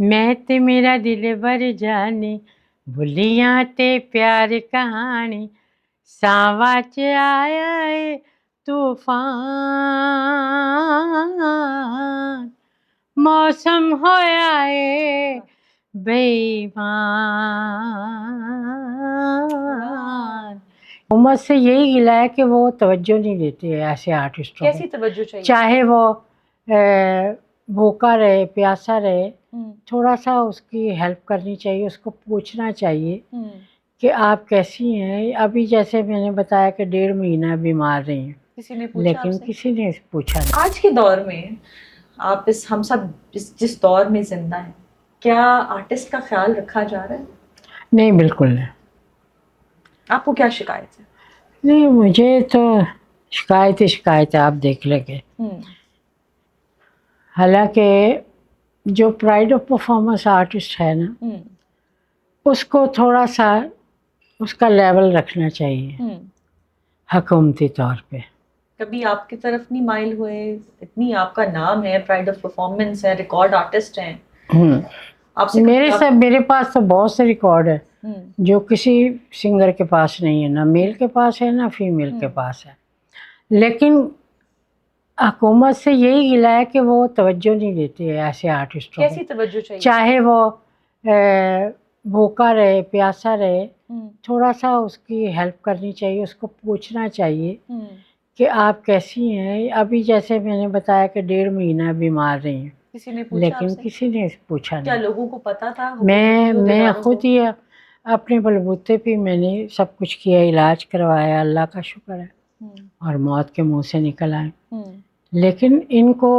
मैं ते मेरा दिल भर जाने भुलियां ते प्यार कहानी सावा च आया है तूफान मौसम होया है बेईमान। हुकूमत से यही गिला है कि वो तवज्जो नहीं देते ऐसे आर्टिस्टों कैसी को, तवज्जो चाहिए? चाहे वो भूखा रहे प्यासा रहे, थोड़ा सा उसकी हेल्प करनी चाहिए, उसको पूछना चाहिए कि आप कैसी हैं। अभी जैसे मैंने बताया कि 1.5 महीना बीमार रही हैं, किसी ने पूछा लेकिन आपसे? किसी ने पूछा नहीं। आज के दौर में आप हम सब जिस दौर में जिंदा हैं, क्या आर्टिस्ट का ख्याल रखा जा रहा है? नहीं, बिल्कुल नहीं। आपको क्या शिकायत है? नहीं, मुझे तो शिकायत ही शिकायत है, आप देख लेंगे। हालांकि जो प्राइड ऑफ परफॉर्मेंस आर्टिस्ट है ना, उसको थोड़ा सा उसका लेवल रखना चाहिए हुकूमती तौर पे। कभी आपकी तरफ नहीं माइल हुए? इतनी आपका नाम है, प्राइड ऑफ परफॉर्मेंस है, रिकॉर्ड आर्टिस्ट हैं, आपसे मेरे पास तो बहुत से रिकॉर्ड है जो किसी सिंगर के पास नहीं है, ना मेल के पास है ना फीमेल के पास है। लेकिन हुकूमत से यही गिला है कि वो तवज्जो नहीं देती है ऐसे आर्टिस्टों कैसी को, तवज्जो चाहिए? चाहे वो भूखा रहे प्यासा रहे, थोड़ा सा उसकी हेल्प करनी चाहिए, उसको पूछना चाहिए कि आप कैसी हैं। अभी जैसे मैंने बताया कि 1.5 महीना बीमार रही हैं, किसी ने पूछा लेकिन आपसे? किसी ने पूछा क्या नहीं। लोगों को पता था? मैं खुद ही अपने बलबूते पे मैंने सब कुछ किया, इलाज करवाया, अल्लाह का शुक्र है, और मौत के मुंह से निकल आए। लेकिन इनको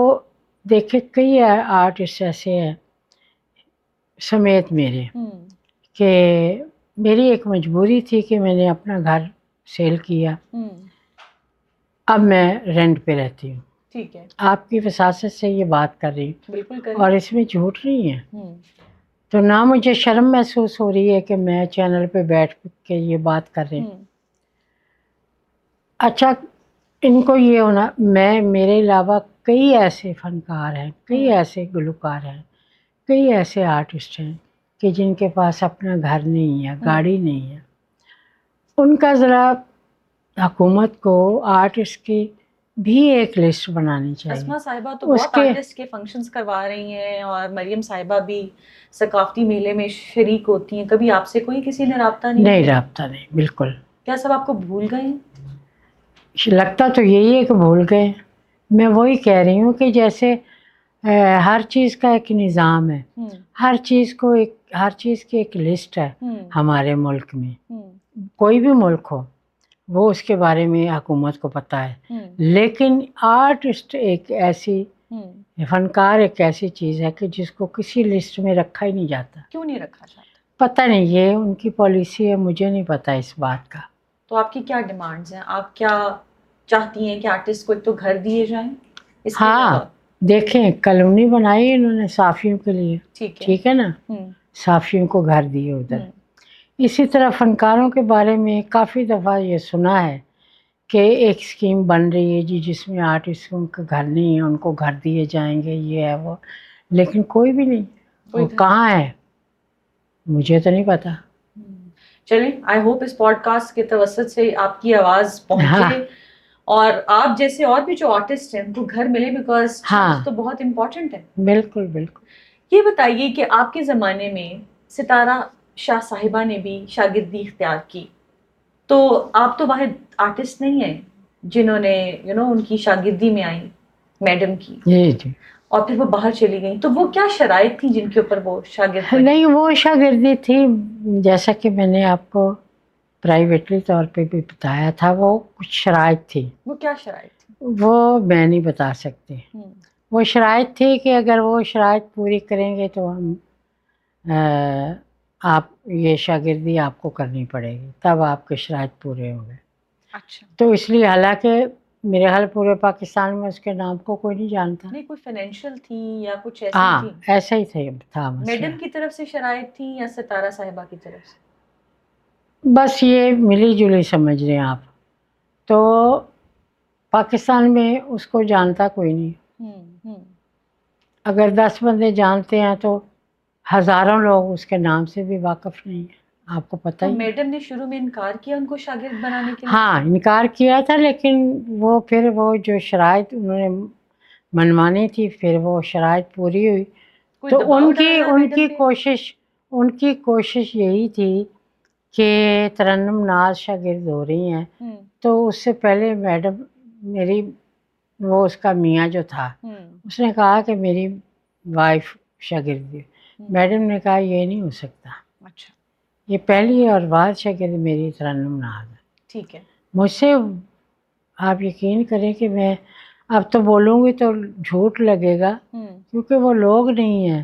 देखे कई आर्टिस्ट ऐसे हैं समेत मेरे कि मेरी एक मजबूरी थी कि मैंने अपना घर सेल किया, अब मैं रेंट पे रहती हूँ। ठीक है, आपकी वसासत से ये बात कर रही हूँ, बिल्कुल करें। और इसमें झूठ नहीं है। तो ना मुझे शर्म महसूस हो रही है कि मैं चैनल पे बैठ के ये बात कर रही हूँ। अच्छा, इनको ये होना, मेरे अलावा कई ऐसे फनकार हैं, कई ऐसे गुलकार हैं, कई ऐसे आर्टिस्ट हैं कि जिनके पास अपना घर नहीं है, गाड़ी नहीं है। उनका ज़रा हुकूमत को आर्टिस्ट की भी एक लिस्ट बनानी चाहिए। अस्मा साहिबा तो बहुत आर्टिस्ट के फंक्शंस करवा रही हैं, और मरियम साहिबा भी सकाफती मेले में शरीक होती हैं। कभी आपसे कोई किसी ने राब्ता नहीं? नहीं, राब्ता नहीं, बिल्कुल। क्या सब आपको भूल गए? लगता तो यही है कि भूल गए। मैं वही कह रही हूँ कि जैसे हर चीज़ का एक निज़ाम है, हर चीज़ की एक लिस्ट है हमारे मुल्क में। कोई भी मुल्क हो, वो उसके बारे में हुकूमत को पता है। लेकिन आर्टिस्ट एक ऐसी फनकार एक ऐसी चीज़ है कि जिसको किसी लिस्ट में रखा ही नहीं जाता। क्यों नहीं रखा जाता? पता नहीं, ये उनकी पॉलिसी है, मुझे नहीं पता इस बात का। तो आपकी क्या डिमांड्स हैं? आप क्या चाहती हैं कि आर्टिस्ट को एक तो घर दिए जाएं? हाँ, देखें, कॉलोनी बनाई इन्होंने साफियों के लिए, ठीक है ना, साफियों को घर दिए उधर। इसी तरह फनकारों के बारे में काफ़ी दफ़ा ये सुना है कि एक स्कीम बन रही है जी, जिसमें आर्टिस्टों का घर नहीं है, उनको घर दिए जाएंगे, ये है वो, लेकिन कोई भी नहीं। वो कहाँ है, मुझे तो नहीं पता। चलिए, आई होप इस पॉडकास्ट के तवसत से आपकी आवाज़ पहुँचे, और आप जैसे और भी जो आर्टिस्ट हैं उनको घर मिले, बिकॉज तो बहुत इम्पोर्टेंट है। बिल्कुल बिल्कुल। ये बताइए कि आपके ज़माने में सितारा शाह साहिबा ने भी शागिर्दी इख्तियार की, तो आप तो वाहिद आर्टिस्ट नहीं है जिन्होंने उनकी शागिर्दी में आई मैडम की, जी, और फिर वो बाहर चली गई। तो वो क्या शराइत थी जिनके ऊपर वो शागिर्द बनी? नहीं, वो शागिर्दी थी, जैसा कि मैंने आपको प्राइवेटली तौर पे भी बताया था, वो कुछ शराइत थी। वो क्या शराइत थी? वो मैं नहीं बता सकती। वो शराइत थी कि अगर वो शराइत पूरी करेंगे तो हम आप ये शागिर्दी आपको करनी पड़ेगी, तब आपके शराइत पूरे होंगे। अच्छा। तो इसलिए, हालांकि मेरे ख्याल पूरे पाकिस्तान में उसके नाम को कोई नहीं जानता। नहीं, कोई फाइनेंशियल थी या कुछ ऐसी थी? ऐसा ही था मैडम की तरफ से शराइत थी या सितारा साहिबा की तरफ से? बस ये मिली जुली समझ रहे हैं आप। तो पाकिस्तान में उसको जानता कोई नहीं। अगर 10 बंदे जानते हैं तो ہزاروں لوگ اس کے نام سے بھی واقف نہیں ہیں، آپ کو پتہ تو ہی ہے۔ میڈم نے شروع میں انکار کیا ان کو شاگرد بنانے کے لیے؟ ہاں انکار کیا تھا، لیکن وہ پھر وہ جو شرائط انہوں نے منوانی تھی، پھر وہ شرائط پوری ہوئی کوئی تو دباؤ ڈالا ان میڈم کی پہ؟ ان کی کوشش یہی تھی کہ ترنم ناز شاگرد ہو رہی ہیں، تو اس سے پہلے میڈم میری وہ اس کا میاں جو تھا اس نے کہا کہ میری وائف شاگرد ہے۔ میڈم نے کہا یہ نہیں ہو سکتا، اچھا یہ پہلی اور بعد شاگرد میری ترنم ناز ہے۔ ٹھیک ہے۔ مجھ سے آپ یقین کریں کہ میں اب تو بولوں گی تو جھوٹ لگے گا، کیونکہ وہ لوگ نہیں ہیں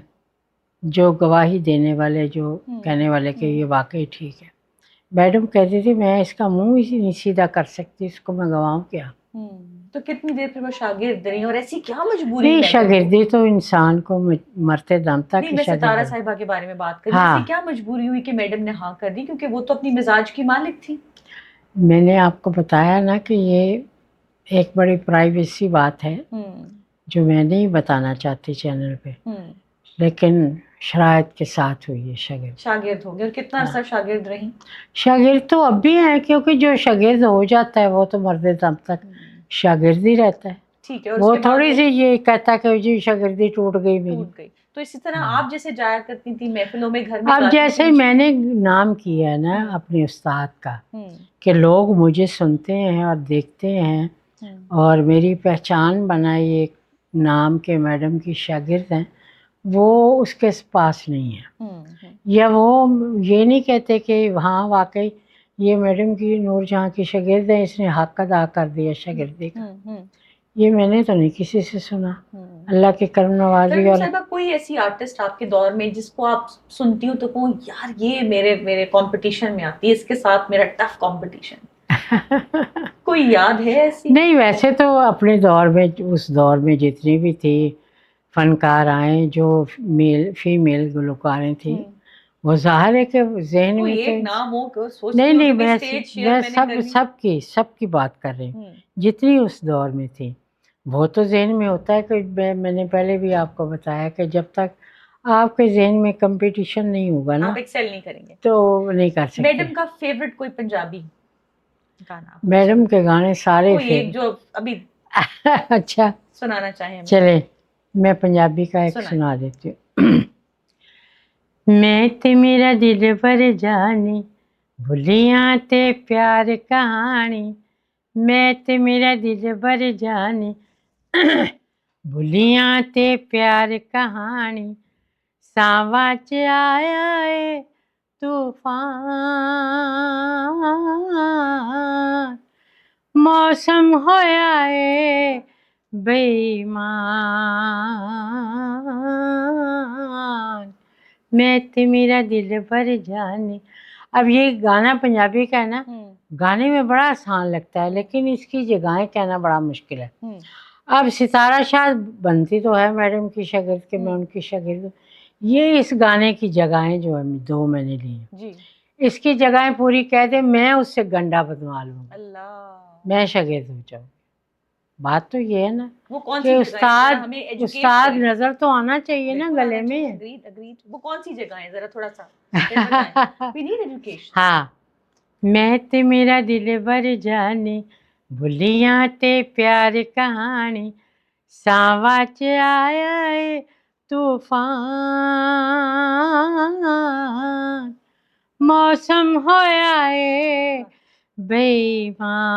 جو گواہی دینے والے، جو کہنے والے کہ یہ واقعی ٹھیک ہے۔ میڈم کہتی تھی میں اس کا منہ ہی نہیں سیدھا کر سکتی، اس کو میں گواؤں کیا؟ تو کتنی دیر پھر وہ شاگرد رہی اور ایسی کیا مجبوری نہیں، میڈم کو؟ شاگردی تو انسان کو مرتے دم تک نہیں، ہی میں ستارہ شاگرد۔ صاحبہ کے بارے میں بات کر رہی ہوں، ہاں ایسی کیا مجبوری ہوئی کہ میڈم نے ہاں کر دی؟ کیونکہ وہ تو اپنی مزاج کی مالک تھی۔ میں نے آپ کو بتایا نا کہ یہ ایک بڑی پرائیویسی بات ہے جو میں نہیں بتانا چاہتی چینل پہ، لیکن شرائط کے ساتھ ہوئی ہے شاگرد۔ شاگرد ہو گئے، اور کتنا عرصہ شاگرد رہی؟ شاگرد تو اب بھی ہیں، کیونکہ جو شاگرد ہو جاتا ہے وہ تو مرتے دم تک شاگرد ہی رہتا ہے۔ ٹھیک ہے، اور اس وہ کے بعد تھوڑی سی یہ کہتا کہ جی شاگردی ٹوٹ گئی میری۔ ٹوٹ گئی۔ تو اسی طرح آپ جیسے جایا کرتی تھی محفلوں میں، گھر میں اب گاتی جیسے تھی؟ میں نے نام کیا ہے نا اپنے استاد کا کہ لوگ مجھے سنتے ہیں اور دیکھتے ہیں، اور میری پہچان بنائی ایک نام کے میڈم کی شاگرد ہیں، وہ اس کے پاس نہیں ہے، یا وہ یہ نہیں کہتے کہ ہاں واقعی یہ میڈم کی نور جہاں کی شاگرد ہے، اس نے حق ادا کر دیا شاگردی کا۔ یہ میں نے تو نہیں کسی سے سنا، اللہ کی کرم نوازی۔ ترنم اور صاحبہ کوئی ایسی آرٹسٹ آپ کے دور میں جس کو آپ سنتی ہو تو کہوں یار یہ میرے کمپٹیشن میں آتی ہے، اس کے ساتھ میرا ٹف کمپٹیشن، کوئی یاد ہے ایسی؟ نہیں، ویسے تو اپنے دور میں اس دور میں جتنی بھی تھی فنکار آئیں جو فیمیل گلوکاریں تھیں، وہ ظاہر ہے کہ ذہن میں کوئی تھے۔ ایک نام ہو کہ سوچتی نہیں ہو نہیں، کہ میں اسٹیج شیئر میں نے کرنی؟ سب کی بات کر رہی ہوں جتنی اس دور میں تھی۔ وہ تو ذہن میں ہوتا ہے کہ میں نے پہلے بھی آپ کو بتایا کہ جب تک آپ کے ذہن میں کمپٹیشن نہیں ہوگا نا آپ ایکسل نہیں کریں گے تو نہیں کر سکتے۔ میڈم کا فیوریٹ کوئی پنجابی گانا میڈم کے گانے سارے کوئی ایک جو ابھی اچھا سنانا چاہیں ہمیں؟ چلے میں پنجابی کا ایک سنائیں۔ سنا دیتی ہوں۔ میں تے میرا دل پر جانی بھلیاں تے پیار کہانی، میں تے میرا دل پر جانی بھلیاں تے پیار کہانی، ساواں چ آیا اے طوفان، موسم ہویا اے بے ایمان، میں تے میرا دل پر جانی۔ اب یہ گانا پنجابی کا ہے نا، گانے میں بڑا آسان لگتا ہے لیکن اس کی جگہیں کہنا بڑا مشکل ہے۔ اب ستارہ شاہ بنتی تو ہے میڈم کی شاگرد کہ میں ان کی شاگرد ہوں، یہ اس گانے کی جگہیں جو ہے دو میں نے لی ہیں، جی اس کی جگہیں پوری کہہ دیں میں اس سے گنڈا بدوا لوں گا، اللہ، میں شاگرد ہو جاؤں۔ بات تو یہ ہے نا وہ کون کہ سی جگہیں ذرا ہمیں ایجوکیٹ استاد کریں؟ نظر تو آنا چاہیے نا بالکل گلے آنا میں۔ چاہیے، اگریڈ وہ کون سی جگہیں ذرا تھوڑا سا پھر بتائیں، وی نیڈ ایجوکیشن۔ ہاں، میں تے میرا دل بر جانی بھلیاں تے پیار کہانی، ساواں چ آیا اے طوفان، موسم ہویا اے بے ایمان۔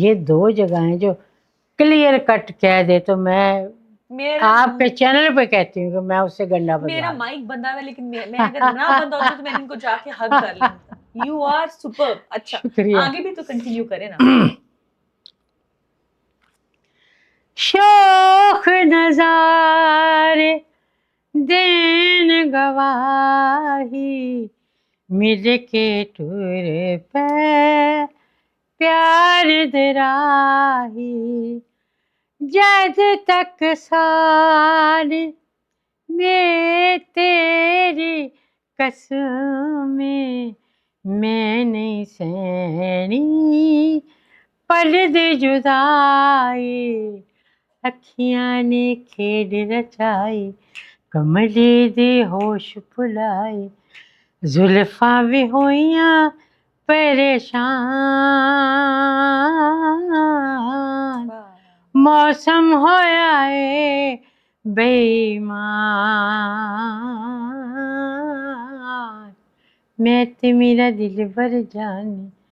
یہ دو جگہیں جو کلیئر کٹ کہہ دے تو میں آپ کے چینل پہ کہتی ہوں کہ میں اس سے گنڈا میرا بدوا لوں۔ مائک بندہ ہے لیکن میں اگر نہ بندہ ہوتا تو میں ان کو جا کے ہگ کر لوں۔ You are superb. اچھا شکریہ۔ آگے بھی تو کنٹینیو کریں نا۔ شوخ نظارے دین گواہی، مل کے ٹور پہ پیار دراہی، جد تک سان میں تیری قسمیں میں نہیں سہنی، پل دے جدائی ਅੱਖੀਆਂ ਨੇ ਖੇਡ ਰਚਾਈ, ਕਮਲੀ ਦੇ ਹੋਸ਼ ਭੁਲਾਏ, ਜ਼ੁਲਫਾਂ ਵੀ ਹੋਈਆਂ ਪਰੇਸ਼ਾਨ, ਮੌਸਮ ਹੋਇਆ ਏ ਬੇਈਮਾਨ, ਮੈਂ ਤੇ ਮੇਰਾ ਦਿਲ ਭਰ ਜਾਨੇ